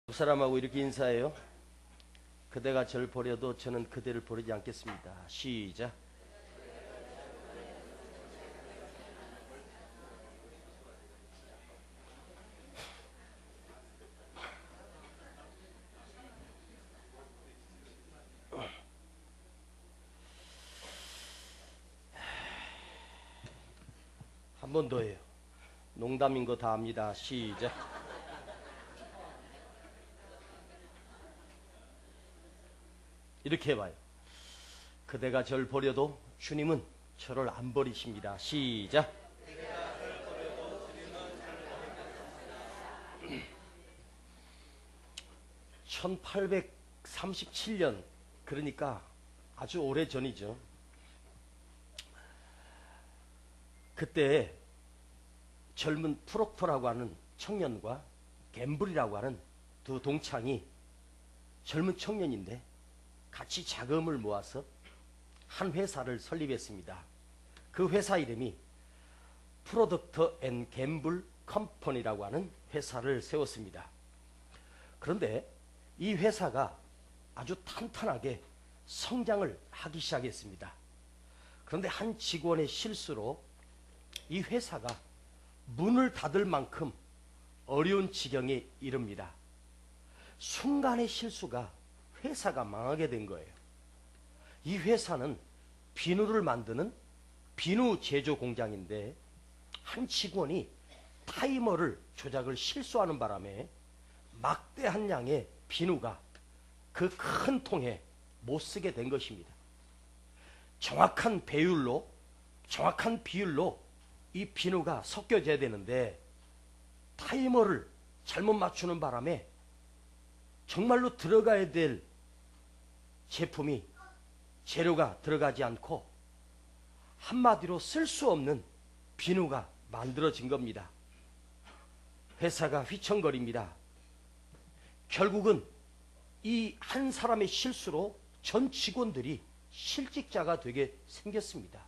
두 사람하고 이렇게 인사해요. 그대가 절 버려도 저는 그대를 버리지 않겠습니다. 시작. 한 번 더 해요. 농담인 거 다 압니다. 시작. 이렇게 해봐요. 그대가 절 버려도 주님은 저를 안 버리십니다. 시작. 1837년, 그러니까 아주 오래 전이죠. 그때 젊은 프록터라고 하는 청년과 갬블이라고 하는 두 동창이, 젊은 청년인데 같이 자금을 모아서 한 회사를 설립했습니다. 그 회사 이름이 프로덕터 앤 갬블 컴퍼니라고 하는 회사를 세웠습니다. 그런데 이 회사가 아주 탄탄하게 성장을 하기 시작했습니다. 그런데 한 직원의 실수로 이 회사가 문을 닫을 만큼 어려운 지경에 이릅니다. 순간의 실수가 회사가 망하게 된 거예요. 이 회사는 비누를 만드는 비누 제조 공장인데, 한 직원이 타이머를 조작을 실수하는 바람에 막대한 양의 비누가 그 큰 통에 못 쓰게 된 것입니다. 정확한 비율로 이 비누가 섞여져야 되는데 타이머를 잘못 맞추는 바람에 정말로 들어가야 될 제품이, 재료가 들어가지 않고 한마디로 쓸 수 없는 비누가 만들어진 겁니다. 회사가 휘청거립니다. 결국은 이 한 사람의 실수로 전 직원들이 실직자가 되게 생겼습니다.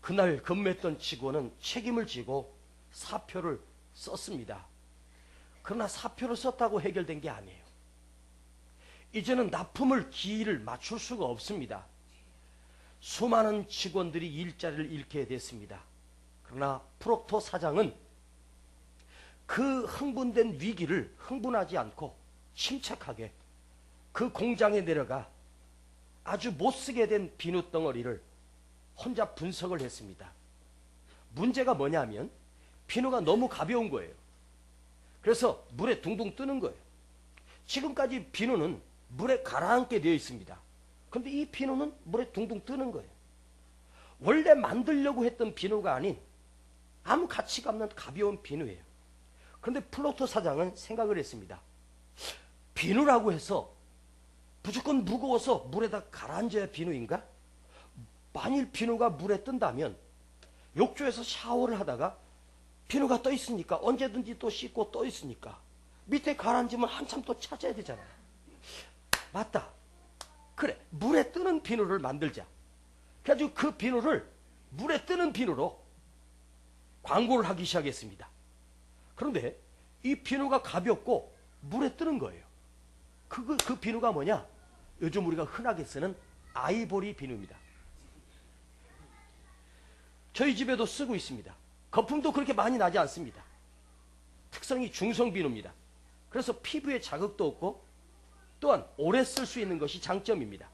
그날 근무했던 직원은 책임을 지고 사표를 썼습니다. 그러나 사표를 썼다고 해결된 게 아니에요. 이제는 납품을 기일을 맞출 수가 없습니다. 수많은 직원들이 일자리를 잃게 됐습니다. 그러나 프록터 사장은 그 흥분된 위기를 흥분하지 않고 침착하게 그 공장에 내려가 아주 못쓰게 된 비누 덩어리를 혼자 분석을 했습니다. 문제가 뭐냐면 비누가 너무 가벼운 거예요. 그래서 물에 둥둥 뜨는 거예요. 지금까지 비누는 물에 가라앉게 되어 있습니다. 그런데 이 비누는 물에 둥둥 뜨는 거예요. 원래 만들려고 했던 비누가 아닌 아무 가치가 없는 가벼운 비누예요. 그런데 프록터 사장은 생각을 했습니다. 비누라고 해서 무조건 무거워서 물에다 가라앉아야 비누인가? 만일 비누가 물에 뜬다면 욕조에서 샤워를 하다가 비누가 떠 있으니까 언제든지 또 씻고 떠 있으니까 밑에 가라앉으면 한참 또 찾아야 되잖아요. 맞다. 그래, 물에 뜨는 비누를 만들자. 그래가지고 그 비누를 물에 뜨는 비누로 광고를 하기 시작했습니다. 그런데 이 비누가 가볍고 물에 뜨는 거예요. 그 비누가 뭐냐? 요즘 우리가 흔하게 쓰는 아이보리 비누입니다. 저희 집에도 쓰고 있습니다. 거품도 그렇게 많이 나지 않습니다. 특성이 중성 비누입니다. 그래서 피부에 자극도 없고 또한 오래 쓸 수 있는 것이 장점입니다.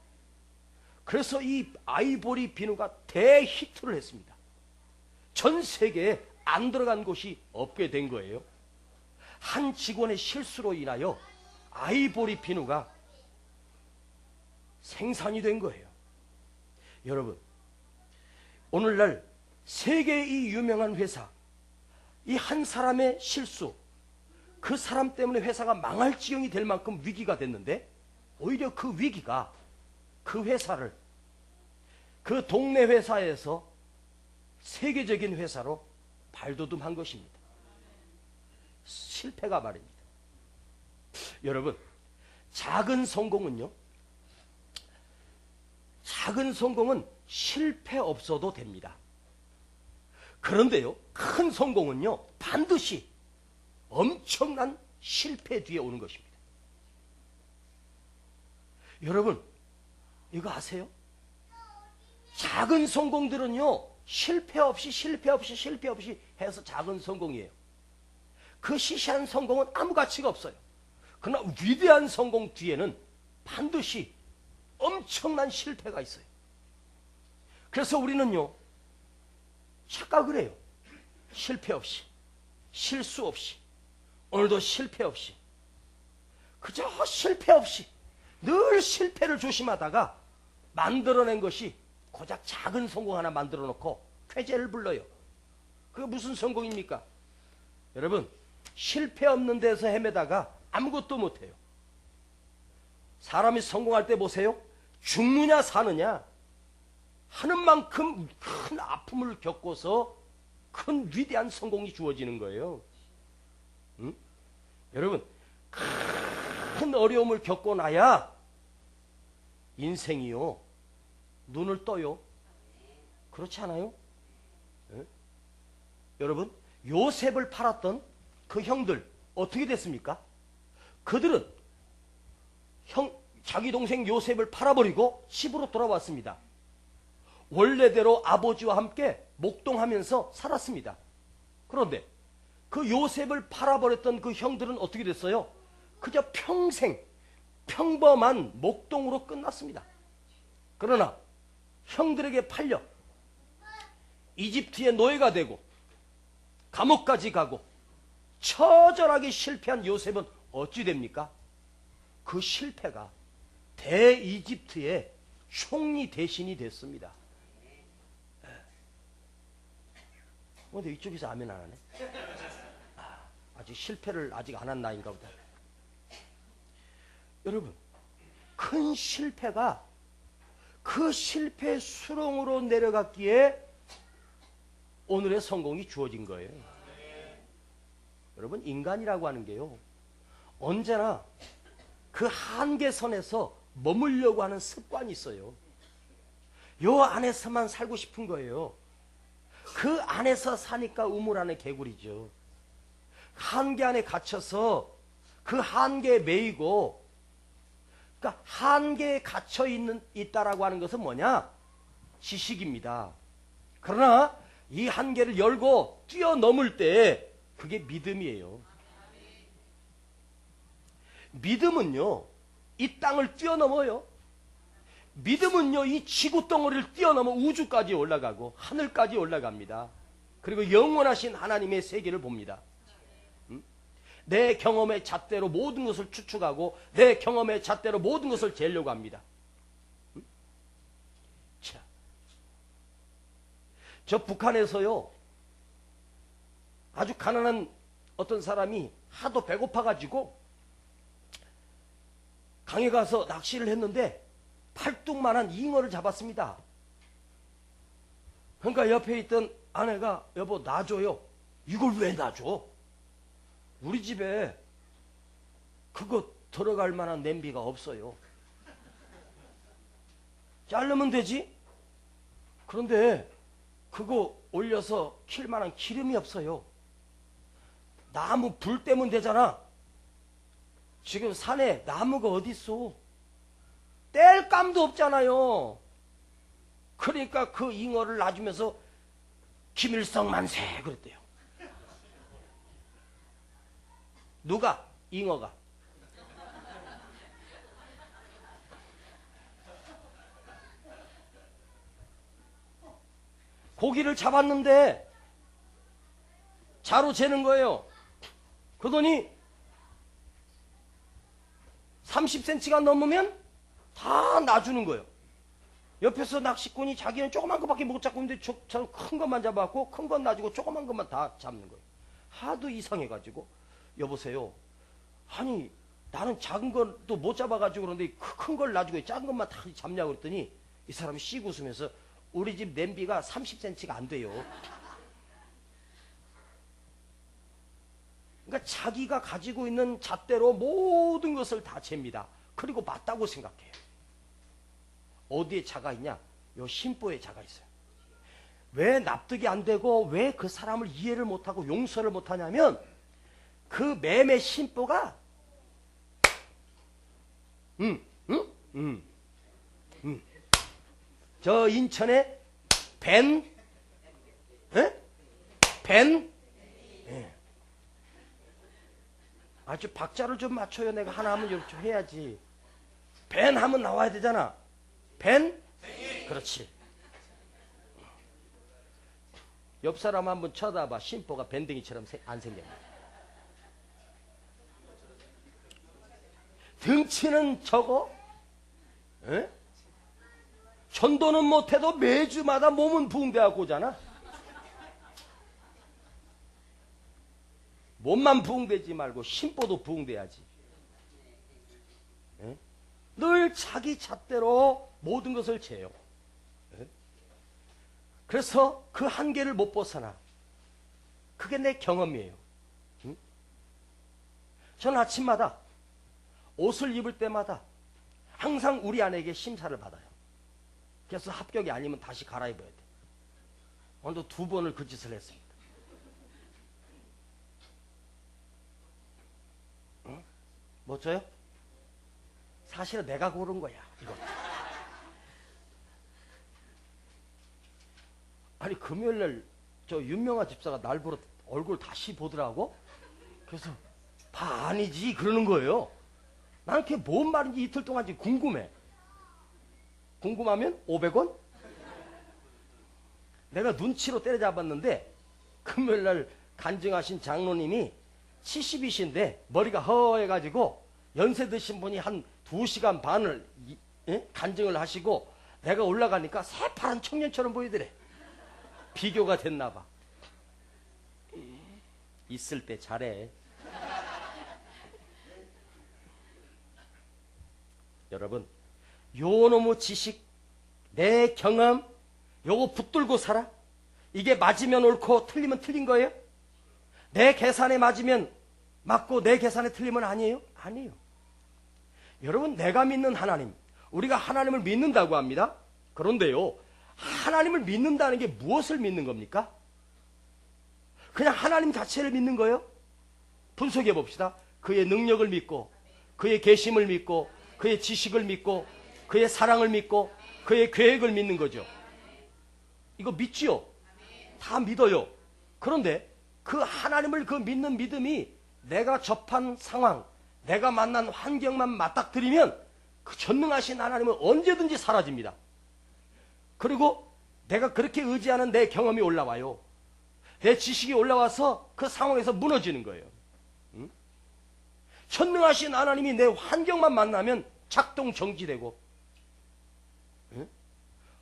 그래서 이 아이보리 비누가 대히트를 했습니다. 전 세계에 안 들어간 곳이 없게 된 거예요. 한 직원의 실수로 인하여 아이보리 비누가 생산이 된 거예요. 여러분, 오늘날 세계의 이 유명한 회사, 이 한 사람의 실수, 그 사람 때문에 회사가 망할 지경이 될 만큼 위기가 됐는데, 오히려 그 위기가 그 회사를 그 동네 회사에서 세계적인 회사로 발돋움한 것입니다. 실패가 말입니다. 여러분, 작은 성공은 실패 없어도 됩니다. 그런데요, 큰 성공은요 반드시 엄청난 실패 뒤에 오는 것입니다. 여러분, 이거 아세요? 작은 성공들은요, 실패 없이 해서 작은 성공이에요. 그 시시한 성공은 아무 가치가 없어요. 그러나 위대한 성공 뒤에는 반드시 엄청난 실패가 있어요. 그래서 우리는요, 착각을 해요. 실패 없이, 실수 없이, 오늘도 실패 없이, 그저 실패 없이 늘 실패를 조심하다가 만들어낸 것이 고작 작은 성공 하나 만들어 놓고 쾌재를 불러요. 그게 무슨 성공입니까? 여러분, 실패 없는 데서 헤매다가 아무것도 못해요. 사람이 성공할 때 보세요. 죽느냐 사느냐 하는 만큼 큰 아픔을 겪고서 큰 위대한 성공이 주어지는 거예요. 응? 여러분, 큰 어려움을 겪고 나야 인생이요, 눈을 떠요. 그렇지 않아요? 응? 여러분, 요셉을 팔았던 그 형들 어떻게 됐습니까? 그들은 자기 동생 요셉을 팔아버리고 집으로 돌아왔습니다. 원래대로 아버지와 함께 목동하면서 살았습니다. 그런데 그 요셉을 팔아버렸던 그 형들은 어떻게 됐어요? 그저 평생 평범한 목동으로 끝났습니다. 그러나 형들에게 팔려 이집트의 노예가 되고 감옥까지 가고 처절하게 실패한 요셉은 어찌 됩니까? 그 실패가 대이집트의 총리 대신이 됐습니다. 근데 이쪽에서 아멘 안 하네. 아직 실패를 아직 안 한 나이인가 보다. 여러분, 큰 실패가 그 실패 수렁으로 내려갔기에 오늘의 성공이 주어진 거예요. 여러분, 인간이라고 하는 게요, 언제나 그 한계선에서 머물려고 하는 습관이 있어요. 요 안에서만 살고 싶은 거예요. 그 안에서 사니까 우물 안에 개구리죠. 한계 안에 갇혀서 그 한계에 매이고, 그러니까 한계에 갇혀 있다라고 하는 것은 뭐냐? 지식입니다. 그러나 이 한계를 열고 뛰어넘을 때 그게 믿음이에요. 믿음은요, 이 땅을 뛰어넘어요. 믿음은요, 이 지구 덩어리를 뛰어넘어 우주까지 올라가고 하늘까지 올라갑니다. 그리고 영원하신 하나님의 세계를 봅니다. 내 경험의 잣대로 모든 것을 추측하고 내 경험의 잣대로 모든 것을 재려고 합니다. 자, 저 북한에서요, 아주 가난한 어떤 사람이 하도 배고파가지고 강에 가서 낚시를 했는데 팔뚝만한 잉어를 잡았습니다. 그러니까 옆에 있던 아내가, 여보 놔줘요. 이걸 왜 놔줘? 우리 집에 그거 들어갈 만한 냄비가 없어요. 자르면 되지? 그런데 그거 올려서 킬 만한 기름이 없어요. 나무 불 떼면 되잖아. 지금 산에 나무가 어디 있어? 뗄감도 없잖아요. 그러니까 그 잉어를 놔주면서 김일성 만세 그랬대요. 누가? 잉어가. 고기를 잡았는데 자로 재는 거예요. 그러더니 30cm가 넘으면 다 놔주는 거예요. 옆에서 낚시꾼이 자기는 조그만 것밖에 못 잡고 있는데 저는 큰 것만 잡아갖고 큰 건 놔주고 조그만 것만 다 잡는 거예요. 하도 이상해가지고, 여보세요, 아니 나는 작은 것도 못 잡아가지고 그런데 큰 걸 놔주고 작은 것만 다 잡냐고 그랬더니 이 사람이 씩 웃으면서 우리 집 냄비가 30cm가 안 돼요. 그러니까 자기가 가지고 있는 잣대로 모든 것을 다 잽니다. 그리고 맞다고 생각해요. 어디에 자가 있냐? 요 심보에 자가 있어요. 왜 납득이 안 되고 왜 그 사람을 이해를 못하고 용서를 못하냐면 그 매매 심보가 저 인천에 벤 아주 박자를 좀 맞춰요. 내가 하나 하면 이렇게 해야지. 벤 하면 나와야 되잖아. 벤? 그렇지. 옆 사람 한번 쳐다봐. 심보가 밴댕이처럼 안 생겼네. 등치는 적어? 에? 전도는 못해도 매주마다 몸은 부흥되어갖고 오잖아. 몸만 부흥되지 말고 심보도 부흥돼야지. 에? 늘 자기 잣대로 모든 것을 재요. 에? 그래서 그 한계를 못 벗어나. 그게 내 경험이에요. 응? 저는 아침마다 옷을 입을 때마다 항상 우리 아내에게 심사를 받아요. 그래서 합격이 아니면 다시 갈아입어야 돼. 오늘도 2번을 그 짓을 했습니다. 응? 멋져요? 사실은 내가 고른 거야, 이거. 아니, 금요일날 저 윤명아 집사가 날 보러 얼굴 다시 보더라고. 그래서 봐, 아니지 그러는 거예요. 나는 그게 뭔 말인지 이틀 동안 지금 궁금해. 궁금하면 500원? 내가 눈치로 때려잡았는데 금요일날 간증하신 장로님이 70이신데 머리가 허해가지고 연세 드신 분이 한 2시간 반을 간증을 하시고 내가 올라가니까 새파란 청년처럼 보이더래. 비교가 됐나 봐. 있을 때 잘해. 여러분, 요 놈의 지식, 내 경험, 요거 붙들고 살아? 이게 맞으면 옳고 틀리면 틀린 거예요? 내 계산에 맞으면 맞고 내 계산에 틀리면 아니에요? 아니에요. 여러분, 내가 믿는 하나님, 우리가 하나님을 믿는다고 합니다. 그런데요, 하나님을 믿는다는 게 무엇을 믿는 겁니까? 그냥 하나님 자체를 믿는 거예요? 분석해 봅시다. 그의 능력을 믿고, 그의 계심을 믿고, 그의 지식을 믿고, 그의 사랑을 믿고, 그의 계획을 믿는 거죠. 이거 믿지요? 다 믿어요. 그런데 그 하나님을 그 믿는 믿음이 내가 접한 상황, 내가 만난 환경만 맞닥뜨리면 그 전능하신 하나님은 언제든지 사라집니다. 그리고 내가 그렇게 의지하는 내 경험이 올라와요. 내 지식이 올라와서 그 상황에서 무너지는 거예요. 응? 전능하신 하나님이 내 환경만 만나면 작동 정지되고, 응?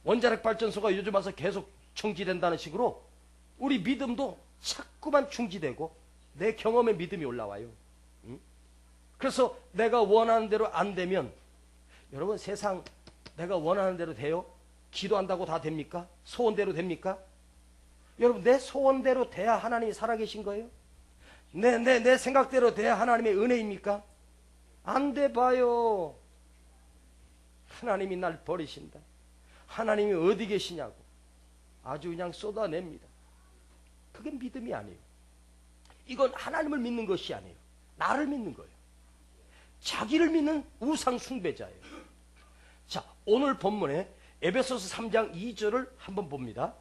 원자력 발전소가 요즘 와서 계속 정지된다는 식으로 우리 믿음도 자꾸만 중지되고 내 경험에 믿음이 올라와요. 응? 그래서 내가 원하는 대로 안 되면, 여러분, 세상 내가 원하는 대로 돼요? 기도한다고 다 됩니까? 소원대로 됩니까? 여러분, 내 소원대로 돼야 하나님이 살아계신 거예요? 내 생각대로 돼야 하나님의 은혜입니까? 안 돼 봐요. 하나님이 날 버리신다. 하나님이 어디 계시냐고 아주 그냥 쏟아냅니다. 그게 믿음이 아니에요. 이건 하나님을 믿는 것이 아니에요. 나를 믿는 거예요. 자기를 믿는 우상 숭배자예요. 자, 오늘 본문에 에베소서 3장 2절을 한번 봅니다.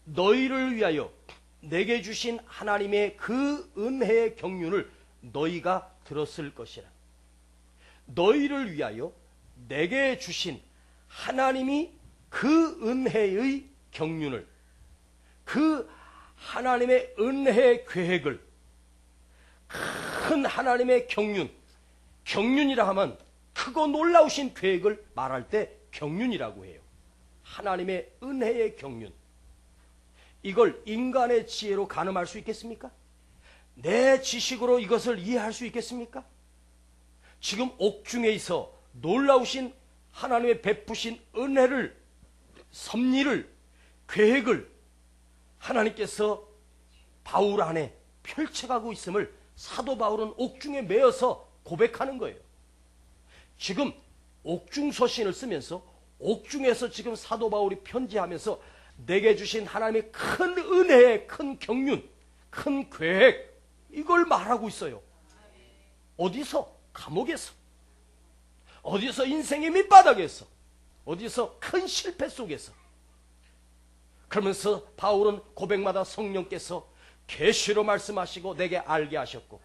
너희를 위하여 내게 주신 하나님의 그 은혜의 경륜을 너희가 들었을 것이라. 너희를 위하여 내게 주신 하나님이 그 은혜의 경륜을, 그 하나님의 은혜의 계획을, 큰 하나님의 경륜, 경륜이라 하면 크고 놀라우신 계획을 말할 때 경륜이라고 해요. 하나님의 은혜의 경륜. 이걸 인간의 지혜로 가늠할 수 있겠습니까? 내 지식으로 이것을 이해할 수 있겠습니까? 지금 옥중에 있어 놀라우신 하나님의 베푸신 은혜를, 섭리를, 계획을 하나님께서 바울 안에 펼쳐가고 있음을 사도 바울은 옥중에 매여서 고백하는 거예요. 지금 옥중 서신을 쓰면서 옥중에서 지금 사도 바울이 편지하면서 내게 주신 하나님의 큰 은혜의 큰 경륜, 큰 계획, 이걸 말하고 있어요. 어디서? 감옥에서. 어디서? 인생의 밑바닥에서. 어디서? 큰 실패 속에서. 그러면서 바울은 고백마다 성령께서 계시로 말씀하시고 내게 알게 하셨고,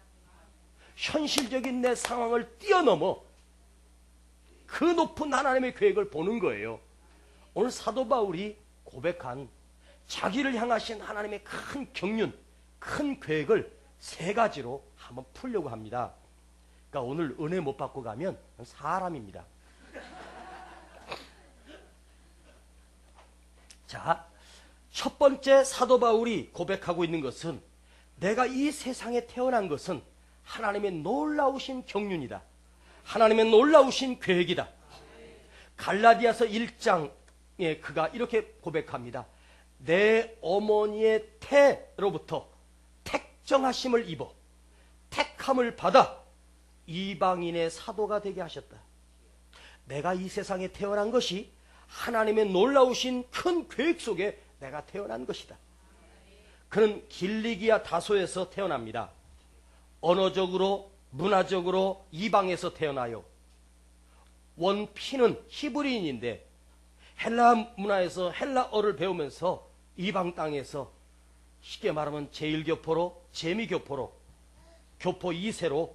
현실적인 내 상황을 뛰어넘어 그 높은 하나님의 계획을 보는 거예요. 오늘 사도 바울이 고백한 자기를 향하신 하나님의 큰 경륜, 큰 계획을 세 가지로 한번 풀려고 합니다. 그러니까 오늘 은혜 못 받고 가면 사람입니다. 자, 첫 번째 사도 바울이 고백하고 있는 것은 내가 이 세상에 태어난 것은 하나님의 놀라우신 경륜이다. 하나님의 놀라우신 계획이다. 갈라디아서 1장에 그가 이렇게 고백합니다. 내 어머니의 태로부터 택정하심을 입어 택함을 받아 이방인의 사도가 되게 하셨다. 내가 이 세상에 태어난 것이 하나님의 놀라우신 큰 계획 속에 내가 태어난 것이다. 그는 길리기아 다소에서 태어납니다. 언어적으로 문화적으로 이방에서 태어나요. 원피는 히브리인인데 헬라 문화에서 헬라어를 배우면서 이방 땅에서 쉽게 말하면 제1교포로 재미교포로 교포 2세로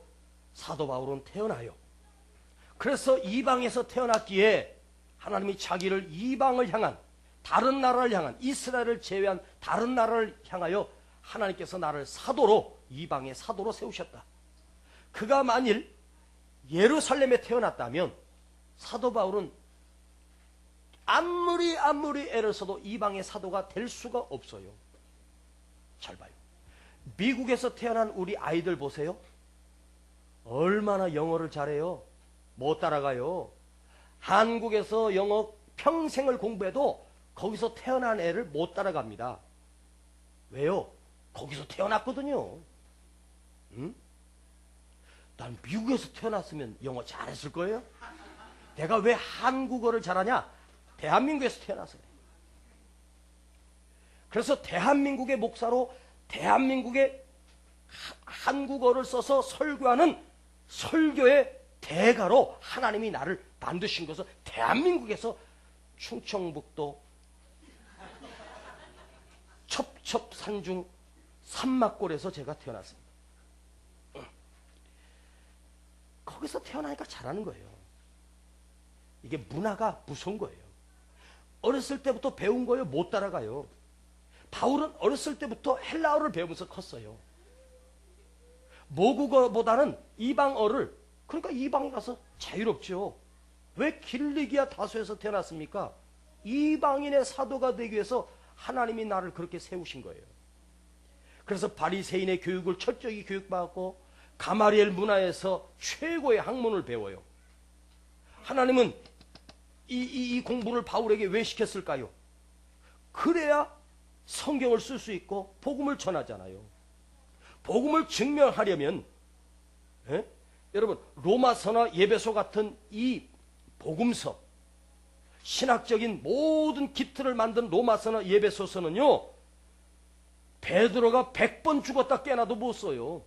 사도 바울은 태어나요. 그래서 이방에서 태어났기에 하나님이 자기를 이방을 향한, 다른 나라를 향한, 이스라엘을 제외한 다른 나라를 향하여 하나님께서 나를 사도로, 이방의 사도로 세우셨다. 그가 만일 예루살렘에 태어났다면 사도 바울은 아무리 애를 써도 이방의 사도가 될 수가 없어요. 잘 봐요. 미국에서 태어난 우리 아이들 보세요. 얼마나 영어를 잘해요. 못 따라가요. 한국에서 영어 평생을 공부해도 거기서 태어난 애를 못 따라갑니다. 왜요? 거기서 태어났거든요. 응? 난 미국에서 태어났으면 영어 잘했을 거예요. 내가 왜 한국어를 잘하냐? 대한민국에서 태어나서 그래. 그래서 대한민국의 목사로 대한민국의 한국어를 써서 설교하는 설교의 대가로 하나님이 나를 만드신 것은 대한민국에서 충청북도 첩첩산중 산막골에서 제가 태어났습니다. 거기서 태어나니까 잘하는 거예요. 이게 문화가 무서운 거예요. 어렸을 때부터 배운 거예요. 못 따라가요. 바울은 어렸을 때부터 헬라어를 배우면서 컸어요. 모국어보다는 이방어를, 그러니까 이방에 가서 자유롭죠. 왜 길리기아 다소에서 태어났습니까? 이방인의 사도가 되기 위해서 하나님이 나를 그렇게 세우신 거예요. 그래서 바리새인의 교육을 철저히 교육받고 가마리엘 문화에서 최고의 학문을 배워요. 하나님은 이 공부를 바울에게 왜 시켰을까요? 그래야 성경을 쓸 수 있고 복음을 전하잖아요. 복음을 증명하려면 여러분 로마서나 예배소 같은 이 복음서, 신학적인 모든 기틀을 만든 로마서나 예배소서는요, 베드로가 100번 죽었다 깨어나도 못 써요.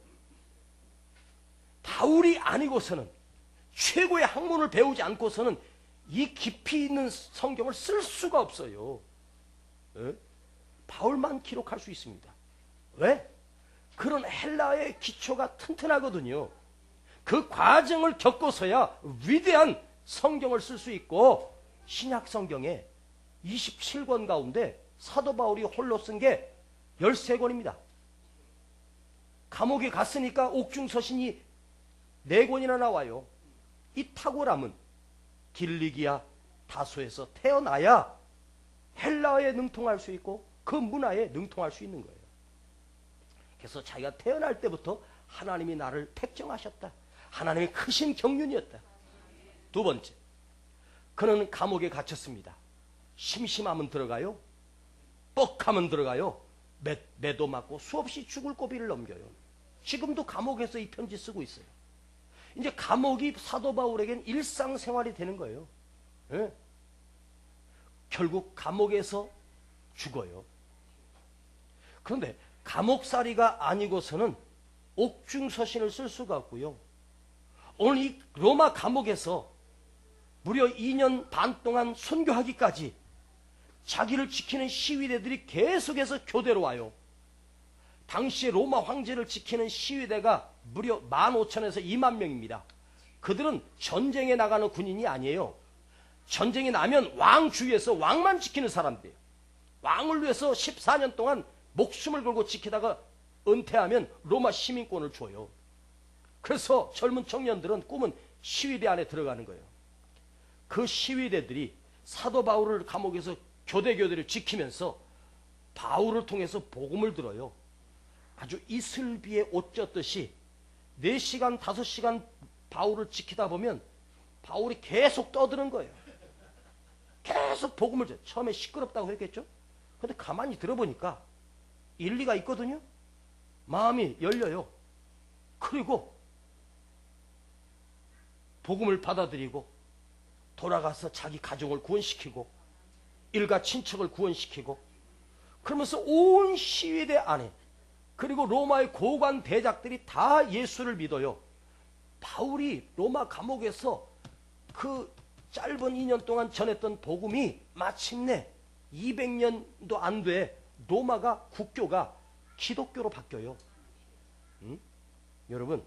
바울이 아니고서는, 최고의 학문을 배우지 않고서는 이 깊이 있는 성경을 쓸 수가 없어요. 바울만 기록할 수 있습니다. 왜? 그런 헬라의 기초가 튼튼하거든요. 그 과정을 겪어서야 위대한 성경을 쓸 수 있고, 신약 성경에 27권 가운데 사도 바울이 홀로 쓴 게 13권입니다. 감옥에 갔으니까 옥중서신이 4권이나 나와요. 이 탁월함은 길리기아 다소에서 태어나야 헬라어에 능통할 수 있고 그 문화에 능통할 수 있는 거예요. 그래서 자기가 태어날 때부터 하나님이 나를 택정하셨다. 하나님의 크신 경륜이었다. 두 번째, 그는 감옥에 갇혔습니다. 심심하면 들어가요. 뻑하면 들어가요. 매도 맞고 수없이 죽을 고비를 넘겨요. 지금도 감옥에서 이 편지 쓰고 있어요. 이제 감옥이 사도 바울에겐 일상생활이 되는 거예요. 예? 결국 감옥에서 죽어요. 그런데 감옥살이가 아니고서는 옥중서신을 쓸 수가 없고요. 오늘 이 로마 감옥에서 무려 2년 반 동안 선교하기까지 자기를 지키는 시위대들이 계속해서 교대로 와요. 당시에 로마 황제를 지키는 시위대가 무려 15,000에서 2만 명입니다. 그들은 전쟁에 나가는 군인이 아니에요. 전쟁이 나면 왕 주위에서 왕만 지키는 사람들이에요. 왕을 위해서 14년 동안 목숨을 걸고 지키다가 은퇴하면 로마 시민권을 줘요. 그래서 젊은 청년들은 꿈은 시위대 안에 들어가는 거예요. 그 시위대들이 사도 바울을 감옥에서 교대를 지키면서 바울을 통해서 복음을 들어요. 아주 이슬비에 옷 젖듯이 4시간, 5시간 바울을 지키다 보면 바울이 계속 떠드는 거예요. 계속 복음을 줘. 처음에 시끄럽다고 했겠죠? 근데 가만히 들어보니까 일리가 있거든요. 마음이 열려요. 그리고 복음을 받아들이고 돌아가서 자기 가정을 구원시키고 일가 친척을 구원시키고 그러면서 온 시위대 안에 그리고 로마의 고관 대작들이 다 예수를 믿어요. 바울이 로마 감옥에서 그 짧은 2년 동안 전했던 복음이 마침내 200년도 안 돼 로마가 국교가 기독교로 바뀌어요. 여러분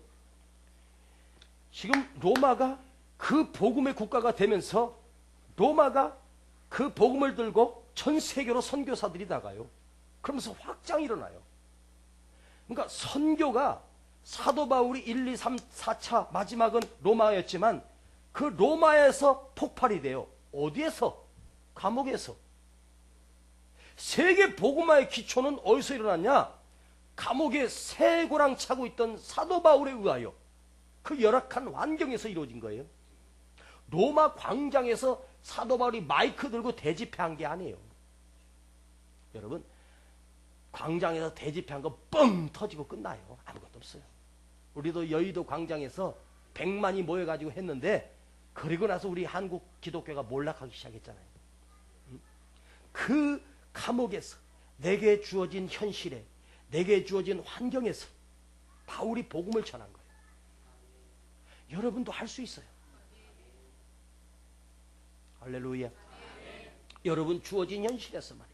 지금 로마가 그 복음의 국가가 되면서 로마가 그 복음을 들고 전 세계로 선교사들이 나가요. 그러면서 확장이 일어나요. 그러니까 선교가 사도 바울이 1, 2, 3, 4차 마지막은 로마였지만 그 로마에서 폭발이 돼요. 어디에서? 감옥에서. 세계 복음화의 기초는 어디서 일어났냐? 감옥에 쇠고랑 차고 있던 사도 바울에 의하여 그 열악한 환경에서 이루어진 거예요. 로마 광장에서 사도 바울이 마이크 들고 대집회한 게 아니에요. 여러분 광장에서 대집회한 거 뻥 터지고 끝나요. 아무것도 없어요. 우리도 여의도 광장에서 100만이 모여가지고 했는데 그리고 나서 우리 한국 기독교가 몰락하기 시작했잖아요. 그 감옥에서 내게 주어진 현실에 내게 주어진 환경에서 바울이 복음을 전한 거예요. 여러분도 할 수 있어요. 할렐루야. 여러분 주어진 현실에서 말이에요.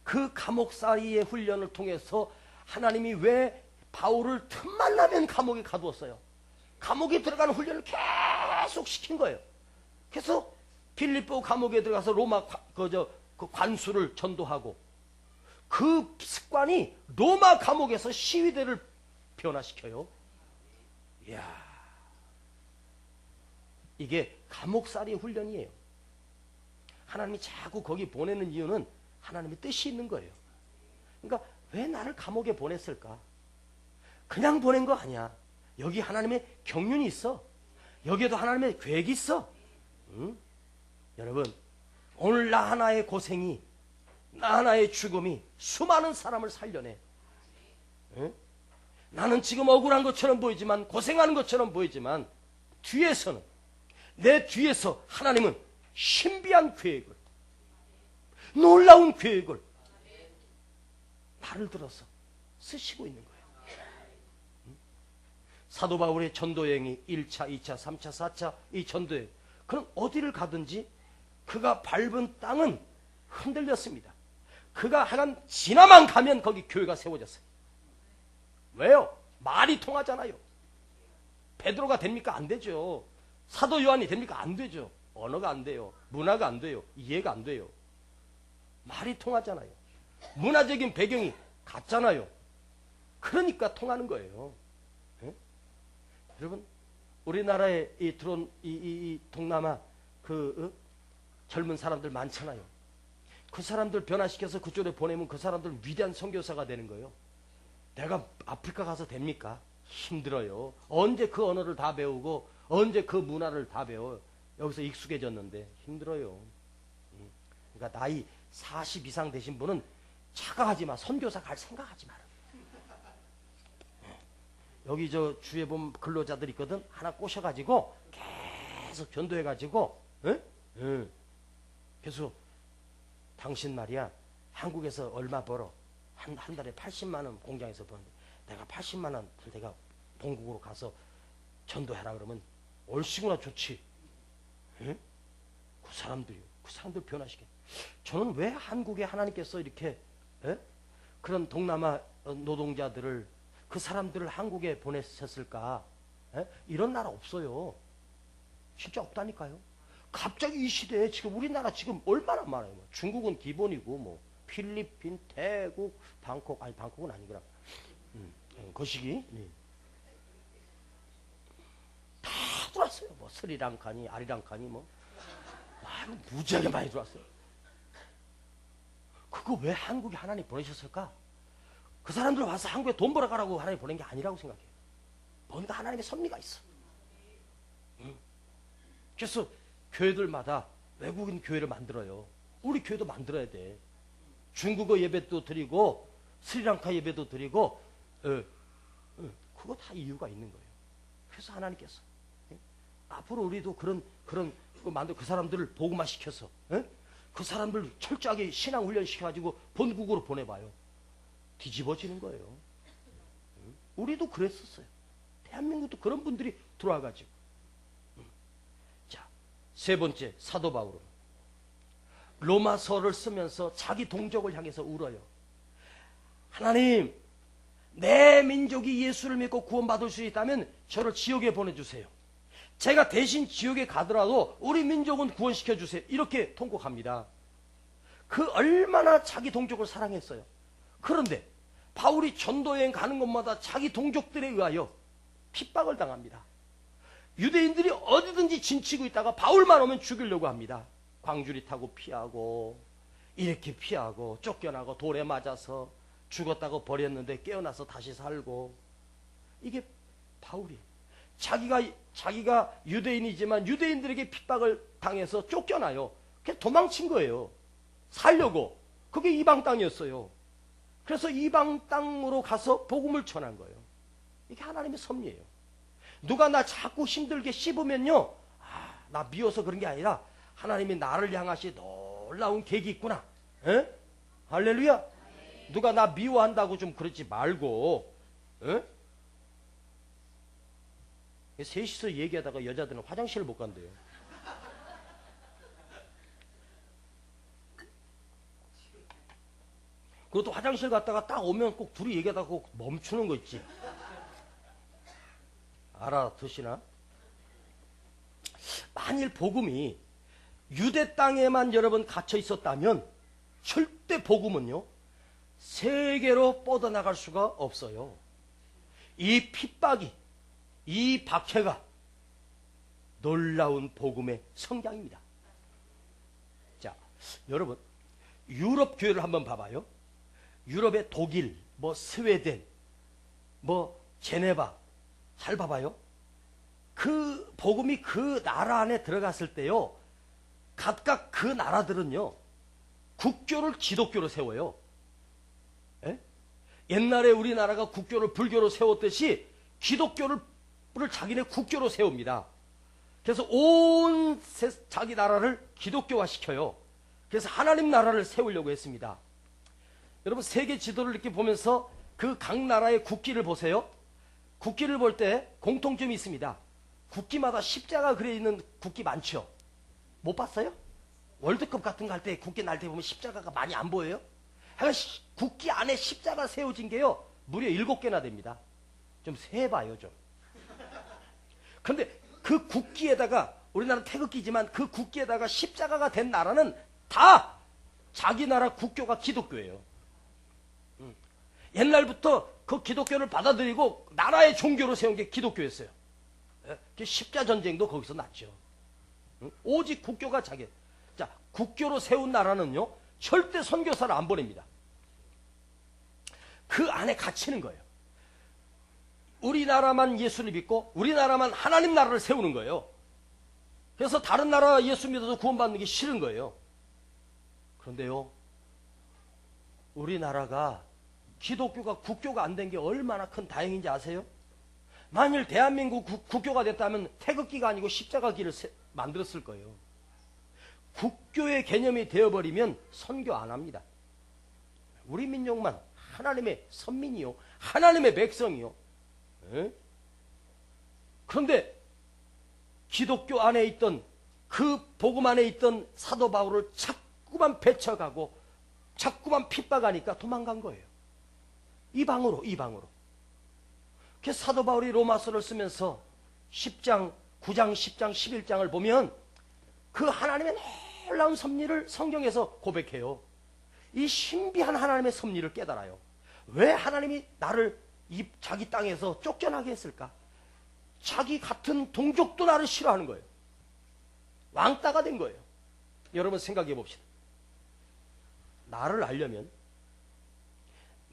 그 감옥살이의 훈련을 통해서 하나님이 왜 바울을 틈만 나면 감옥에 가두었어요. 감옥에 들어가는 훈련을 계속 시킨 거예요. 그래서 빌립보 감옥에 들어가서 로마 그 관수를 전도하고 그 습관이 로마 감옥에서 시위대를 변화시켜요. 이야, 이게 감옥살이 훈련이에요. 하나님이 자꾸 거기 보내는 이유는 하나님의 뜻이 있는 거예요. 그러니까 왜 나를 감옥에 보냈을까? 그냥 보낸 거 아니야. 여기 하나님의 경륜이 있어. 여기에도 하나님의 계획이 있어. 응? 여러분 오늘 나 하나의 고생이 나 하나의 죽음이 수많은 사람을 살려내. 응? 나는 지금 억울한 것처럼 보이지만 고생하는 것처럼 보이지만 뒤에서는 내 뒤에서 하나님은 신비한 계획을 놀라운 계획을 나를 들어서 쓰시고 있는 거예요. 사도 바울의 전도여행이 1차, 2차, 3차, 4차 이 전도여행 그럼 어디를 가든지 그가 밟은 땅은 흔들렸습니다. 그가 하간 지나만 가면 거기 교회가 세워졌어요. 왜요? 말이 통하잖아요. 베드로가 됩니까? 안 되죠. 사도 요한이 됩니까? 안 되죠. 언어가 안 돼요. 문화가 안 돼요. 이해가 안 돼요. 말이 통하잖아요. 문화적인 배경이 같잖아요. 그러니까 통하는 거예요. 네? 여러분 우리나라에 들어온 이 동남아 젊은 사람들 많잖아요. 그 사람들 변화시켜서 그쪽에 보내면 그 사람들 위대한 선교사가 되는 거예요. 내가 아프리카 가서 됩니까? 힘들어요. 언제 그 언어를 다 배우고 언제 그 문화를 다 배워. 여기서 익숙해졌는데 힘들어요. 그러니까 나이 40 이상 되신 분은 차가하지 마. 선교사 갈 생각하지 마라. 여기 저 주위에 보면 근로자들 있거든. 하나 꼬셔가지고 계속 전도해가지고 그래서 당신 말이야 한국에서 얼마 벌어? 한 달에 80만 원 공장에서 버는데 내가 80만 원 내가 본국으로 가서 전도해라 그러면 얼씨구나 좋지. 예? 그 사람들 변화시켜. 저는 왜 한국에 하나님께서 이렇게 그런 동남아 노동자들을 그 사람들을 한국에 보내셨을까? 이런 나라 없어요. 진짜 없다니까요. 갑자기 이 시대에 지금 우리나라 지금 얼마나 많아요. 중국은 기본이고 뭐 필리핀, 태국, 방콕, 아니 방콕은 아니구나. 거시기 다 들어왔어요. 뭐 스리랑카니 아리랑카니 뭐 무지하게 많이 들어왔어요. 그거 왜 한국에 하나님 보내셨을까? 그 사람들 와서 한국에 돈 벌어가라고 하나님 보낸 게 아니라고 생각해요. 뭔가 하나님의 섭리가 있어. 그래서 교회들마다 외국인 교회를 만들어요. 우리 교회도 만들어야 돼. 중국어 예배도 드리고 스리랑카 예배도 드리고 그거 다 이유가 있는 거예요. 그래서 하나님께서 앞으로 우리도 그런 거 만들고 그 사람들을 복음화 시켜서 그 사람들 철저하게 신앙 훈련 시켜가지고 본국으로 보내봐요. 뒤집어지는 거예요. 우리도 그랬었어요. 대한민국도 그런 분들이 들어와가지고. 자, 세 번째 사도 바울은 로마서를 쓰면서 자기 동족을 향해서 울어요. 하나님, 내 민족이 예수를 믿고 구원받을 수 있다면 저를 지옥에 보내주세요. 제가 대신 지옥에 가더라도 우리 민족은 구원시켜 주세요. 이렇게 통곡합니다. 그 얼마나 자기 동족을 사랑했어요. 그런데 바울이 전도여행 가는 곳마다 자기 동족들에 의하여 핍박을 당합니다. 유대인들이 어디든지 진치고 있다가 바울만 오면 죽이려고 합니다. 광주리 타고 피하고 이렇게 피하고 쫓겨나고 돌에 맞아서 죽었다고 버렸는데 깨어나서 다시 살고. 이게 바울이에요. 자기가 유대인이지만 유대인들에게 핍박을 당해서 쫓겨나요. 그냥 도망친 거예요. 살려고. 그게 이방 땅이었어요. 그래서 이방 땅으로 가서 복음을 전한 거예요. 이게 하나님의 섭리예요. 누가 나 자꾸 힘들게 씹으면요, 나 미워서 그런 게 아니라 하나님이 나를 향하시 놀라운 계획이 있구나. 에? 할렐루야. 누가 나 미워한다고 좀 그러지 말고. 에? 셋이서 얘기하다가 여자들은 화장실을 못 간대요. 그것도 화장실 갔다가 딱 오면 꼭 둘이 얘기하다가 꼭 멈추는 거 있지. 알아듣시나? 만일 복음이 유대 땅에만 여러분 갇혀 있었다면 절대 복음은요 세계로 뻗어나갈 수가 없어요. 이 핍박이, 이 박해가 놀라운 복음의 성장입니다. 자, 여러분 유럽 교회를 한번 봐봐요. 유럽의 독일, 뭐 스웨덴, 뭐 제네바 잘 봐봐요. 그 복음이 그 나라 안에 들어갔을 때요, 각각 그 나라들은요 국교를 기독교로 세워요. 에? 옛날에 우리나라가 국교를 불교로 세웠듯이 기독교를 자기네 국교로 세웁니다. 그래서 온 자기 나라를 기독교화 시켜요. 그래서 하나님 나라를 세우려고 했습니다. 여러분 세계 지도를 이렇게 보면서 그 각 나라의 국기를 보세요. 국기를 볼 때 공통점이 있습니다. 국기마다 십자가 그려있는 국기 많죠? 못 봤어요? 월드컵 같은 거 할 때 국기 날 때 보면 십자가가 많이 안 보여요? 그러니까 국기 안에 십자가 세워진 게요 무려 7개나 됩니다. 좀 세봐요 좀. 그런데 그 국기에다가, 우리나라는 태극기지만 그 국기에다가 십자가가 된 나라는 다 자기 나라 국교가 기독교예요. 옛날부터 그 기독교를 받아들이고 나라의 종교로 세운 게 기독교였어요. 십자 전쟁도 거기서 났죠. 오직 국교가 자기. 자, 국교로 세운 나라는요 절대 선교사를 안 보냅니다. 그 안에 갇히는 거예요. 우리나라만 예수를 믿고 우리나라만 하나님 나라를 세우는 거예요. 그래서 다른 나라 예수 믿어서 구원받는 게 싫은 거예요. 그런데요, 우리나라가 기독교가 국교가 안 된 게 얼마나 큰 다행인지 아세요? 만일 대한민국 국교가 됐다면 태극기가 아니고 십자가기를 만들었을 거예요. 국교의 개념이 되어버리면 선교 안 합니다. 우리 민족만 하나님의 선민이요, 하나님의 백성이요. 에? 그런데 기독교 안에 있던 그 복음 안에 있던 사도 바울을 자꾸만 배쳐가고 자꾸만 핍박하니까 도망간 거예요. 이방으로. 그래서 사도 바울이 로마서를 쓰면서 10장, 9장, 10장, 11장을 보면 그 하나님의 놀라운 섭리를 성경에서 고백해요. 이 신비한 하나님의 섭리를 깨달아요. 왜 하나님이 나를 자기 땅에서 쫓겨나게 했을까? 자기 같은 동족도 나를 싫어하는 거예요. 왕따가 된 거예요. 여러분 생각해 봅시다. 나를 알려면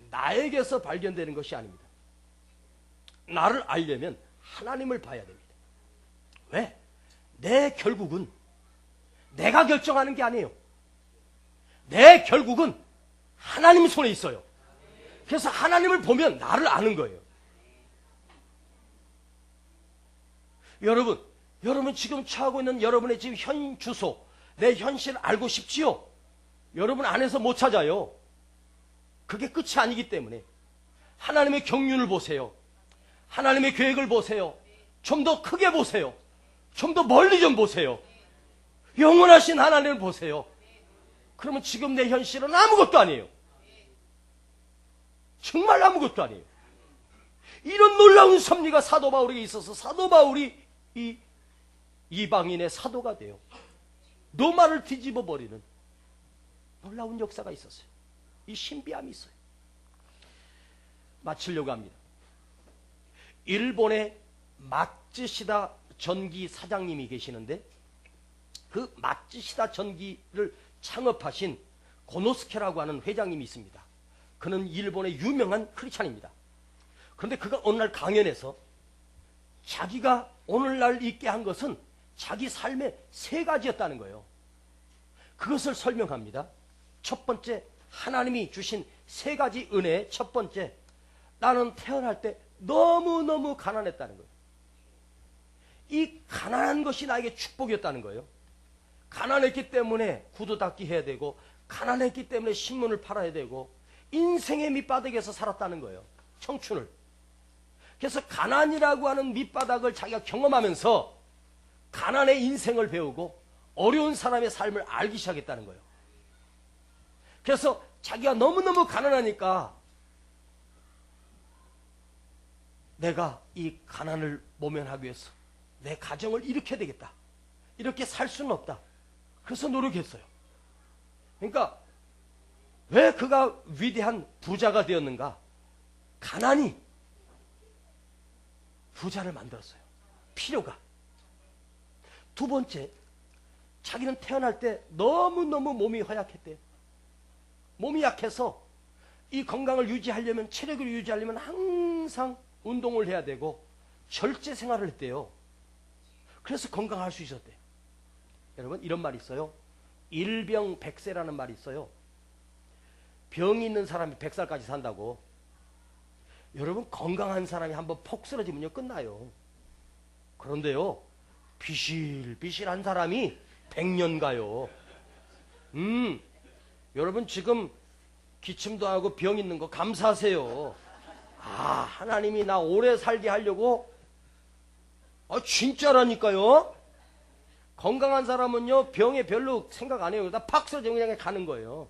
나에게서 발견되는 것이 아닙니다. 나를 알려면 하나님을 봐야 됩니다. 왜? 내 결국은 내가 결정하는 게 아니에요. 내 결국은 하나님 손에 있어요. 그래서 하나님을 보면 나를 아는 거예요. 여러분 지금 처하고 있는 여러분의 지금 현 주소, 내 현실을 알고 싶지요? 여러분 안에서 못 찾아요. 그게 끝이 아니기 때문에 하나님의 경륜을 보세요. 하나님의 계획을 보세요. 좀 더 크게 보세요. 좀 더 멀리 좀 보세요. 영원하신 하나님을 보세요. 그러면 지금 내 현실은 아무것도 아니에요. 정말 아무것도 아니에요. 이런 놀라운 섭리가 사도 바울에게 있어서 사도 바울이 이 이방인의 사도가 돼요. 로마를 뒤집어 버리는 놀라운 역사가 있었어요. 이 신비함이 있어요. 마치려고 합니다. 일본의 마츠시다 전기 사장님이 계시는데 그 마츠시다 전기를 창업하신 고노스케라고 하는 회장님이 있습니다. 그는 일본의 유명한 크리스찬입니다. 그런데 그가 어느 날 강연에서 자기가 오늘날 있게 한 것은 자기 삶의 세 가지였다는 거예요. 그것을 설명합니다. 첫 번째, 하나님이 주신 세 가지 은혜. 첫 번째, 나는 태어날 때 너무너무 가난했다는 거예요. 이 가난한 것이 나에게 축복이었다는 거예요. 가난했기 때문에 구두 닦기 해야 되고, 가난했기 때문에 신문을 팔아야 되고, 인생의 밑바닥에서 살았다는 거예요. 청춘을. 그래서 가난이라고 하는 밑바닥을 자기가 경험하면서 가난의 인생을 배우고 어려운 사람의 삶을 알기 시작했다는 거예요. 그래서 자기가 너무너무 가난하니까 내가 이 가난을 모면하기 위해서 내 가정을 이렇게 되겠다. 이렇게 살 수는 없다. 그래서 노력했어요. 그러니까 왜 그가 위대한 부자가 되었는가? 가난이 부자를 만들었어요. 필요가. 두 번째, 자기는 태어날 때 너무너무 몸이 허약했대요. 몸이 약해서 이 건강을 유지하려면, 체력을 유지하려면 항상 운동을 해야 되고 절제 생활을 했대요. 그래서 건강할 수 있었대요. 여러분, 이런 말이 있어요. 일병백세라는 말이 있어요. 병이 있는 사람이 100살까지 산다고. 여러분, 건강한 사람이 한번 폭 쓰러지면요 끝나요. 그런데요, 비실비실한 사람이 100년 가요. 여러분 지금 기침도 하고 병 있는 거 감사하세요. 아, 하나님이 나 오래 살게 하려고. 진짜라니까요. 건강한 사람은요 병에 별로 생각 안 해요. 다 팍 쓰러지면 그냥 가는 거예요.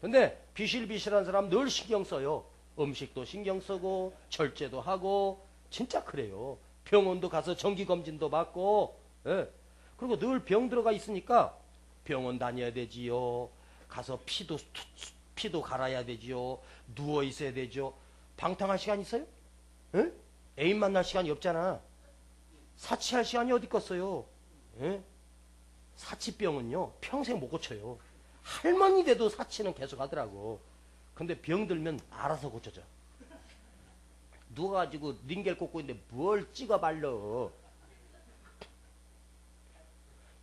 근데 비실비실한 사람 늘 신경 써요. 음식도 신경 쓰고 절제도 하고. 진짜 그래요. 병원도 가서 정기검진도 받고. 예. 그리고 늘 병 들어가 있으니까 병원 다녀야 되지요. 가서 피도 갈아야 되지요. 누워 있어야 되죠. 방탕할 시간 있어요? 예? 애인 만날 시간이 없잖아. 사치할 시간이 어디 있겠어요? 예? 사치병은요 평생 못 고쳐요. 할머니 돼도 사치는 계속 하더라고. 근데 병 들면 알아서 고쳐져. 누워가지고 링겔 꽂고 있는데 뭘 찍어 발러.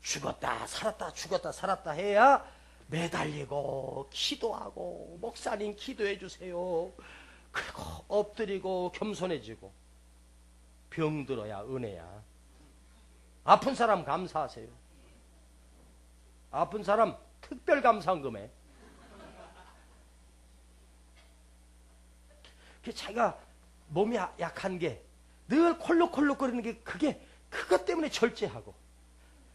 죽었다 살았다 죽었다 살았다 해야 매달리고 기도하고, 목사님 기도해 주세요. 그리고 엎드리고 겸손해지고. 병들어야 은혜야. 아픈 사람 감사하세요. 아픈 사람 특별 감사한금에. 자기가 몸이 약한 게 늘 콜록콜록거리는 게 그것 때문에 절제하고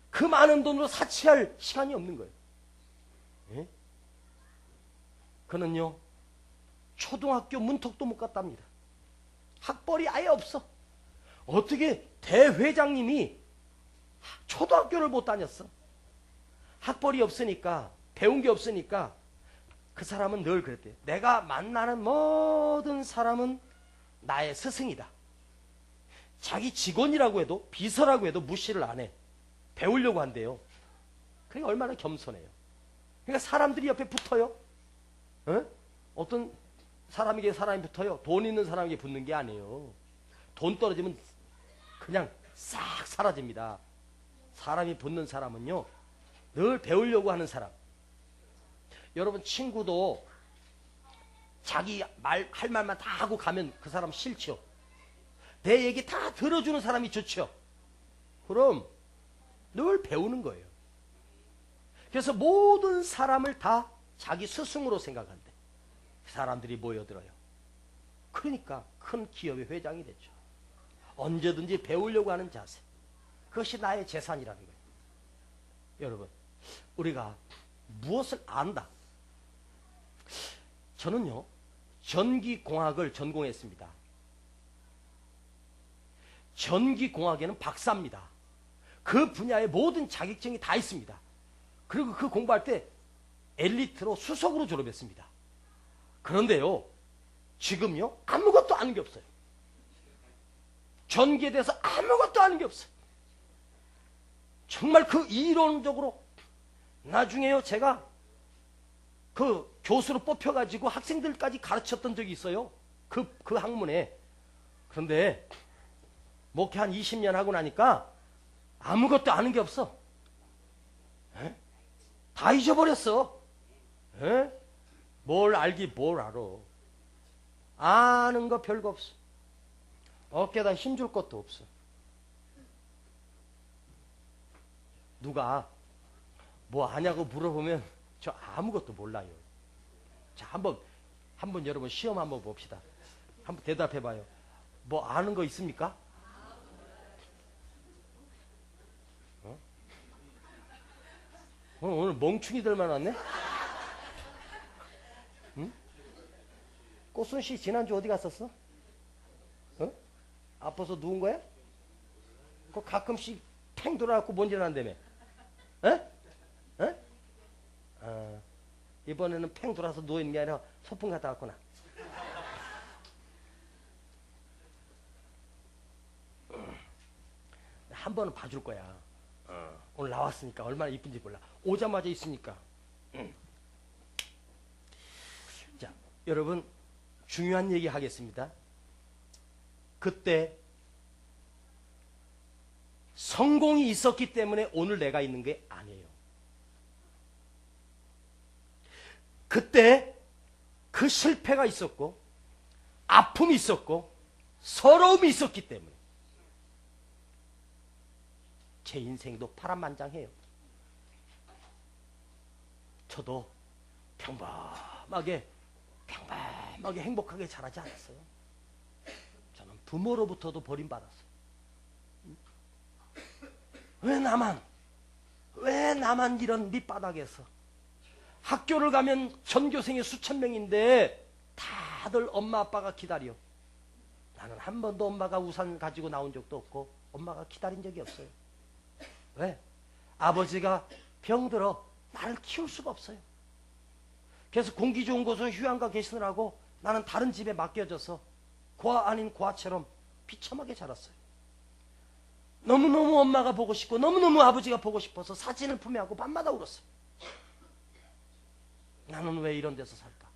그 많은 돈으로 사치할 시간이 없는 거예요. 예? 그는요 초등학교 문턱도 못 갔답니다. 학벌이 아예 없어. 어떻게 대회장님이 초등학교를 못 다녔어? 학벌이 없으니까, 배운 게 없으니까 그 사람은 늘 그랬대요. 내가 만나는 모든 사람은 나의 스승이다. 자기 직원이라고 해도, 비서라고 해도 무시를 안 해. 배우려고 한대요. 그게 얼마나 겸손해요. 그러니까 사람들이 옆에 붙어요. 어? 어떤 사람에게 사람이 붙어요. 돈 있는 사람에게 붙는 게 아니에요. 돈 떨어지면 그냥 싹 사라집니다. 사람이 붙는 사람은요, 늘 배우려고 하는 사람. 여러분, 친구도 자기 할 말만 다 하고 가면 그 사람 싫죠. 내 얘기 다 들어주는 사람이 좋죠. 그럼 늘 배우는 거예요. 그래서 모든 사람을 다 자기 스승으로 생각한대. 사람들이 모여들어요. 그러니까 큰 기업의 회장이 됐죠. 언제든지 배우려고 하는 자세. 그것이 나의 재산이라는 거예요. 여러분, 우리가 무엇을 안다? 저는요, 전기공학을 전공했습니다. 전기공학에는 박사입니다. 그 분야의 모든 자격증이 다 있습니다. 그리고 그 공부할 때 엘리트로 수석으로 졸업했습니다. 그런데요, 지금요, 아무것도 아는 게 없어요. 전기에 대해서 아무것도 아는 게 없어요. 정말 그 이론적으로 나중에요, 제가 그 교수로 뽑혀가지고 학생들까지 가르쳤던 적이 있어요. 그 학문에. 그런데 목회 한 20년 하고 나니까 아무것도 아는 게 없어. 에? 다 잊어버렸어. 에? 뭘 알기 뭘 알아. 아는 거 별거 없어. 어깨에다 힘줄 것도 없어. 누가 뭐 아냐고 물어보면 저 아무것도 몰라요. 자, 한번 여러분 시험 한번 봅시다. 한번 대답해봐요. 뭐 아는 거 있습니까? 오늘 멍충이들만 왔네? 응? 꽃순 씨 지난주 어디 갔었어? 어? 아파서 누운 거야? 그 가끔씩 팽 돌아갖고 뭔지 난다며. 에? 에? 이번에는 팽 돌아서 누워있는 게 아니라 소풍 갔다 왔구나. 한 번은 봐줄 거야. 오늘 나왔으니까 얼마나 이쁜지 몰라. 오자마자 있으니까. 자, 여러분 중요한 얘기 하겠습니다. 그때 성공이 있었기 때문에 오늘 내가 있는 게 아니에요. 그때 그 실패가 있었고 아픔이 있었고 서러움이 있었기 때문에 제 인생도 파란만장해요. 저도 평범하게 행복하게 자라지 않았어요. 저는 부모로부터도 버림받았어요. 왜 나만 이런 밑바닥에서. 학교를 가면 전교생이 수천 명인데 다들 엄마 아빠가 기다려. 나는 한 번도 엄마가 우산 가지고 나온 적도 없고 엄마가 기다린 적이 없어요. 왜? 아버지가 병들어 나를 키울 수가 없어요. 그래서 공기 좋은 곳은 휴양가 계시느라고 나는 다른 집에 맡겨져서 고아 아닌 고아처럼 비참하게 자랐어요. 너무너무 엄마가 보고 싶고 너무너무 아버지가 보고 싶어서 사진을 품에 안고 밤마다 울었어요. 나는 왜 이런 데서 살까?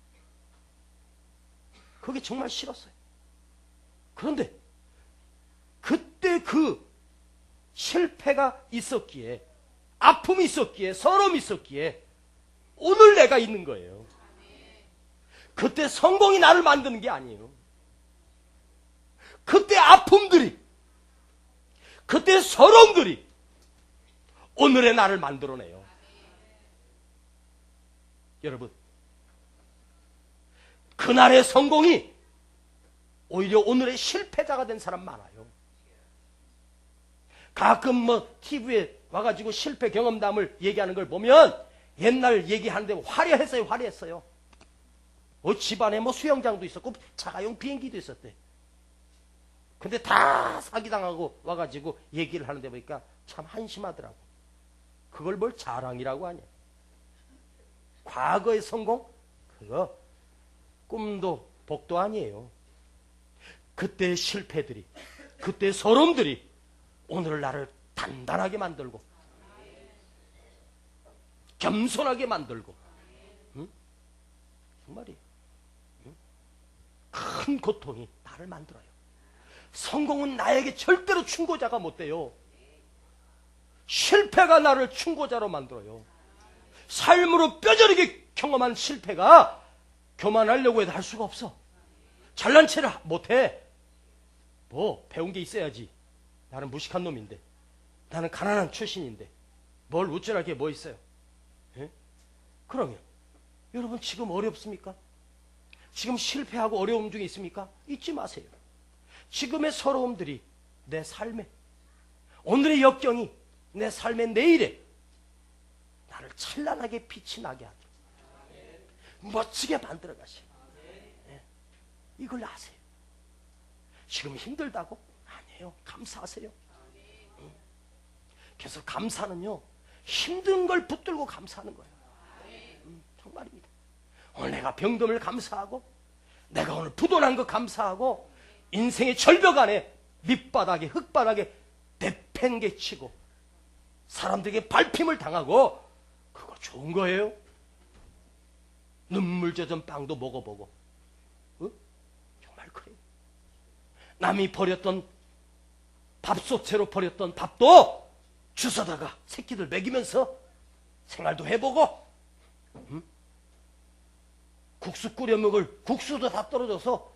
그게 정말 싫었어요. 그런데 그때 그 실패가 있었기에, 아픔이 있었기에, 서러움이 있었기에 오늘 내가 있는 거예요. 그때 성공이 나를 만드는 게 아니에요. 그때 아픔들이, 그때 서러움들이 오늘의 나를 만들어내요. 여러분, 그날의 성공이 오히려 오늘의 실패자가 된 사람 많아요. 가끔 뭐 TV에 와가지고 실패 경험담을 얘기하는 걸 보면 옛날 얘기하는데 화려했어요. 집안에 뭐 수영장도 있었고 자가용 비행기도 있었대. 근데 다 사기당하고 와가지고 얘기를 하는데 보니까 참 한심하더라고. 그걸 뭘 자랑이라고 하냐. 과거의 성공? 그거 꿈도 복도 아니에요. 그때의 실패들이, 그때의 서름들이 오늘 나를 단단하게 만들고 겸손하게 만들고, 응? 정말이에요. 응? 큰 고통이 나를 만들어요. 성공은 나에게 절대로 충고자가 못 돼요. 실패가 나를 충고자로 만들어요. 삶으로 뼈저리게 경험한 실패가 교만하려고 해도 할 수가 없어. 잘난 체를 못해. 뭐 배운 게 있어야지. 나는 무식한 놈인데, 나는 가난한 출신인데 뭘 우쭐할 게 뭐 있어요? 예? 그러면 여러분 지금 어렵습니까? 지금 실패하고 어려움 중에 있습니까? 잊지 마세요. 지금의 서러움들이 내 삶에, 오늘의 역경이 내 삶의 내일에 나를 찬란하게 빛이 나게 하죠. 멋지게 만들어 가시오. 예. 이걸 아세요. 지금 힘들다고? 아니에요. 감사하세요. 그래서 감사는요, 힘든 걸 붙들고 감사하는 거예요. 정말입니다. 오늘 내가 병듦을 감사하고, 내가 오늘 부도난 거 감사하고, 인생의 절벽 안에 밑바닥에 흙바닥에 내팽개치고 사람들에게 밟힘을 당하고, 그거 좋은 거예요. 눈물 젖은 빵도 먹어보고, 정말 그래요. 남이 버렸던 밥솥채로 버렸던 밥도 주워다가 새끼들 먹이면서 생활도 해보고, 국수 끓여 먹을 국수도 다 떨어져서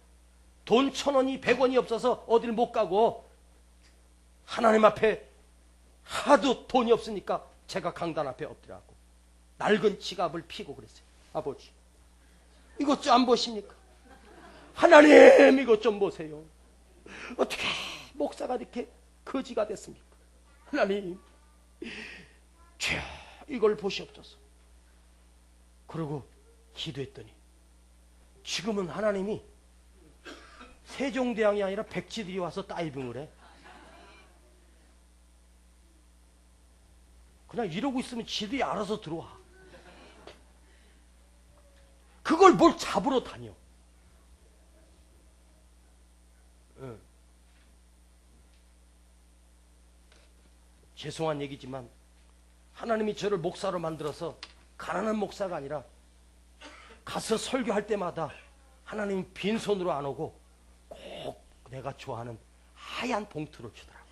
돈 1,000원이 100원이 없어서 어딜 못 가고 하나님 앞에 하도 돈이 없으니까 제가 강단 앞에 엎드려갖고 낡은 지갑을 피고 그랬어요. 아버지, 이것 좀 안 보십니까? 하나님, 이것 좀 보세요. 어떻게 목사가 이렇게 거지가 됐습니까? 하나님, 주여, 이걸 보시옵소서. 그러고 기도했더니 지금은 하나님이 세종대왕이 아니라 백지들이 와서 다이빙을 해. 그냥 이러고 있으면 지들이 알아서 들어와. 그걸 뭘 잡으러 다녀. 응. 죄송한 얘기지만 하나님이 저를 목사로 만들어서 가난한 목사가 아니라 가서 설교할 때마다 하나님이 빈손으로 안 오고 꼭 내가 좋아하는 하얀 봉투를 주더라고.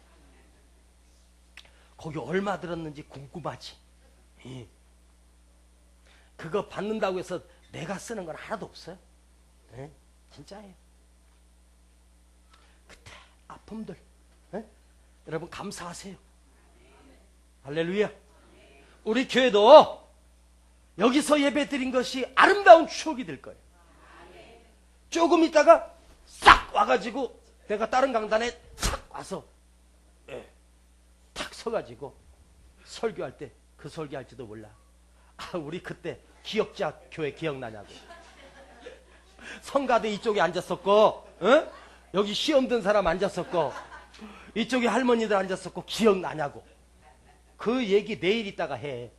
거기 얼마 들었는지 궁금하지? 예. 그거 받는다고 해서 내가 쓰는 건 하나도 없어요. 예? 진짜예요. 그때 아픔들, 예? 여러분 감사하세요. 할렐루야. 우리 교회도 여기서 예배 드린 것이 아름다운 추억이 될 거예요. 조금 있다가 싹 와가지고 내가 다른 강단에 싹 와서 탁 서가지고 설교할 때 그 설교할지도 몰라. 아, 우리 그때 기억자 교회 기억나냐고. 성가대 이쪽에 앉았었고, 어? 여기 시험 든 사람 앉았었고, 이쪽에 할머니들 앉았었고 기억나냐고. 그 얘기 내일 있다가 해.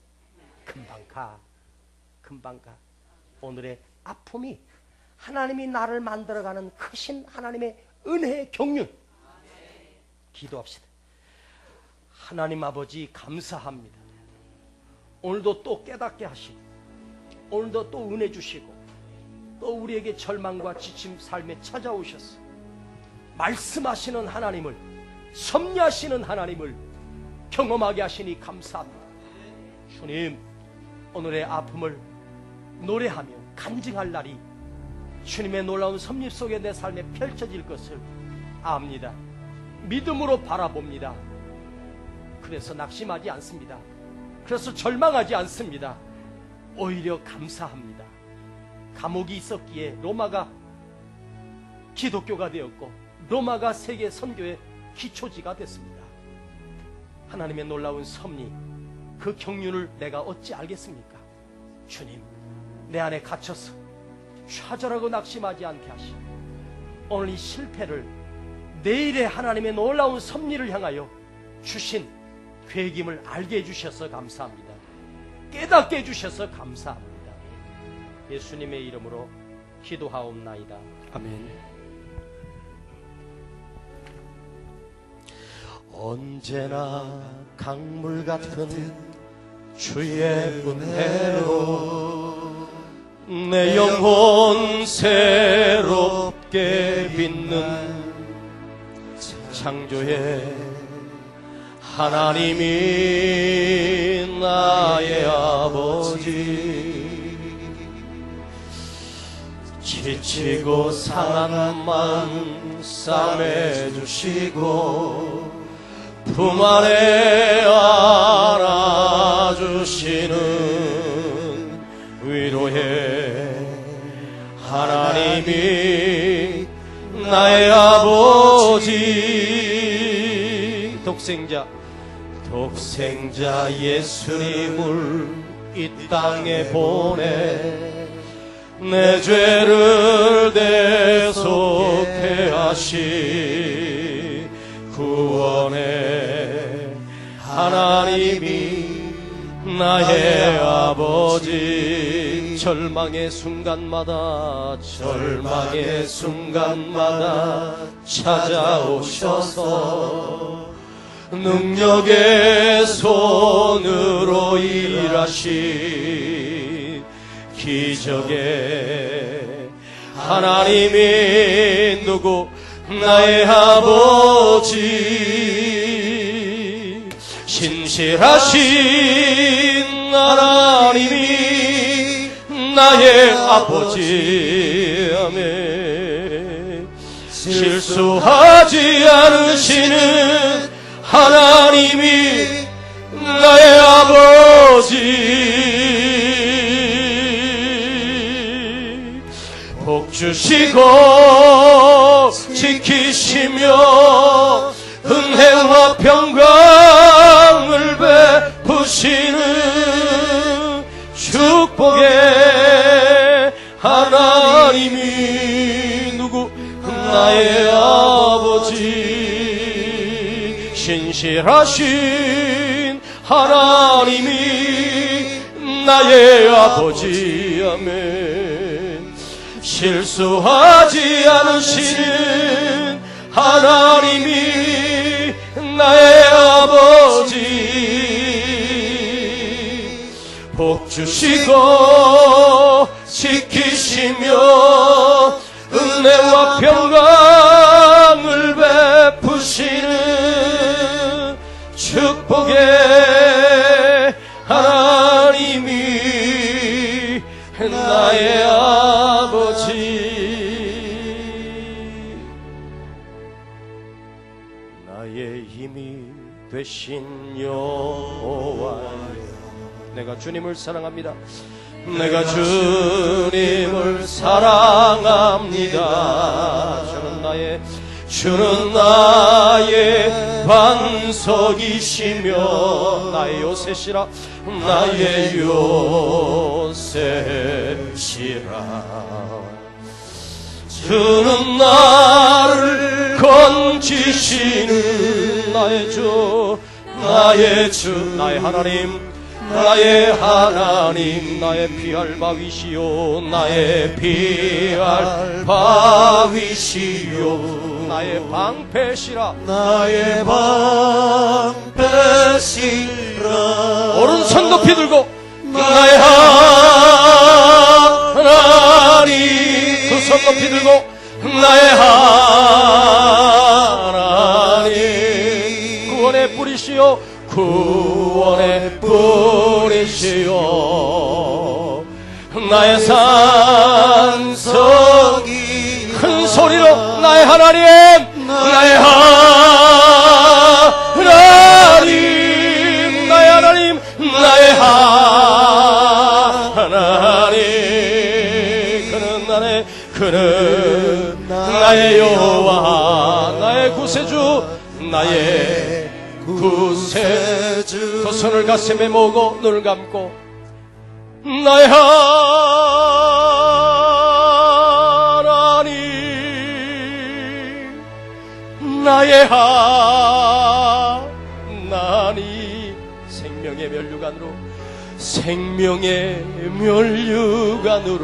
금방 가. 금방 가. 오늘의 아픔이 하나님이 나를 만들어가는 크신 하나님의 은혜의 경륜. 기도합시다. 하나님 아버지 감사합니다. 오늘도 또 깨닫게 하시고, 오늘도 또 은혜 주시고, 또 우리에게 절망과 지침 삶에 찾아오셨어. 말씀하시는 하나님을, 섭리하시는 하나님을 경험하게 하시니 감사합니다. 주님, 오늘의 아픔을 노래하며 간증할 날이 주님의 놀라운 섭리 속에 내 삶에 펼쳐질 것을 압니다. 믿음으로 바라봅니다. 그래서 낙심하지 않습니다. 그래서 절망하지 않습니다. 오히려 감사합니다. 감옥이 있었기에, 로마가 기독교가 되었고 로마가 세계 선교의 기초지가 됐습니다. 하나님의 놀라운 섭리, 그 경륜을 내가 어찌 알겠습니까? 주님, 내 안에 갇혀서 좌절하고 낙심하지 않게 하시고 오늘 이 실패를 내일의 하나님의 놀라운 섭리를 향하여 주신 계획임을 알게 해주셔서 감사합니다. 깨닫게 해주셔서 감사합니다. 예수님의 이름으로 기도하옵나이다. 아멘. 언제나 강물 같은 주의 은혜로 내 영혼 새롭게 빛는 창조의 하나님이 나의 아버지, 지치고 상한 맘 싸매주시고 품 안에 안아주시는 위로의 하나님이 나의 아버지, 독생자 예수님을 이 땅에 보내 내 죄를 대속해 하시 구원의 하나님이 나의 아버지. 절망의 순간마다 찾아오셔서 능력의 손으로 일하신 기적의 하나님이 누구? 나의 아버지. 신실하신 하나님이 나의 아버지. 아멘. 실수하지 않으시는 하나님이 나의 아버지. 복 주시고 지키시며 은혜와 평강을 베푸시는 축복의 하나님이 누구? 나의 아버지. 신실하신 하나님이 나의 아버지. 아멘. 실수하지 않으시는 하나님이 나의 아버지. 복 주시고 지키시며 은혜와 평강을 베푸시는 축복의 하나님이 나의 아버지. 나의 힘이 되신 여호와, 내가 주님을 사랑합니다. 내가 주님을 사랑합니다. 주는 나의 반석이시며 나의 요새시라. 나의 요새시라. 주는 나를 건지시는 나의 주, 나의 주, 나의 하나님, 나의 하나님, 나의 피할 바위시요, 나의 피할 바위시요, 나의 방패시라. 나의 방패시라. 오른손 높이 들고 나의 하나님, 두 손 높이 들고 나의 하나님, 구원의 뿌리시요, 구원의 뿌리시요, 나의 산성이. 큰 소리로 나의 하나님, 나의 하나님, 나의 하나님, 나의 하나님. 그는 나의 나의 구세주. 두 손을 가슴에 모으고 눈을 감고 나의 하나님, 나의 하나님. 생명의 면류관으로, 생명의 면류관으로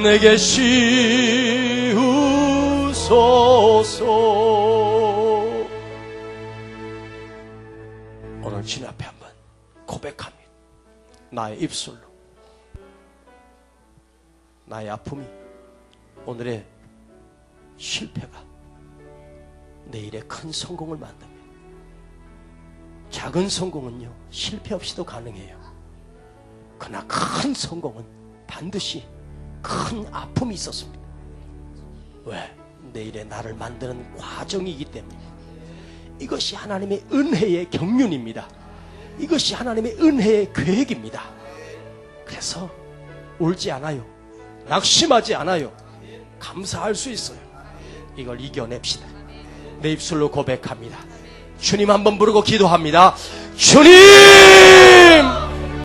내게 씌우소서. 오늘 주님 앞에 한번 고백합니다. 나의 입술로 나의 아픔이, 오늘의 실패가 내일의 큰 성공을 만듭니다. 작은 성공은요, 실패 없이도 가능해요. 그러나 큰 성공은 반드시 큰 아픔이 있었습니다. 왜? 내일의 나를 만드는 과정이기 때문에. 이것이 하나님의 은혜의 경륜입니다. 이것이 하나님의 은혜의 계획입니다. 그래서 울지 않아요. 낙심하지 않아요. 감사할 수 있어요. 이걸 이겨냅시다. 내 입술로 고백합니다. 주님 한번 부르고 기도합니다. 주님!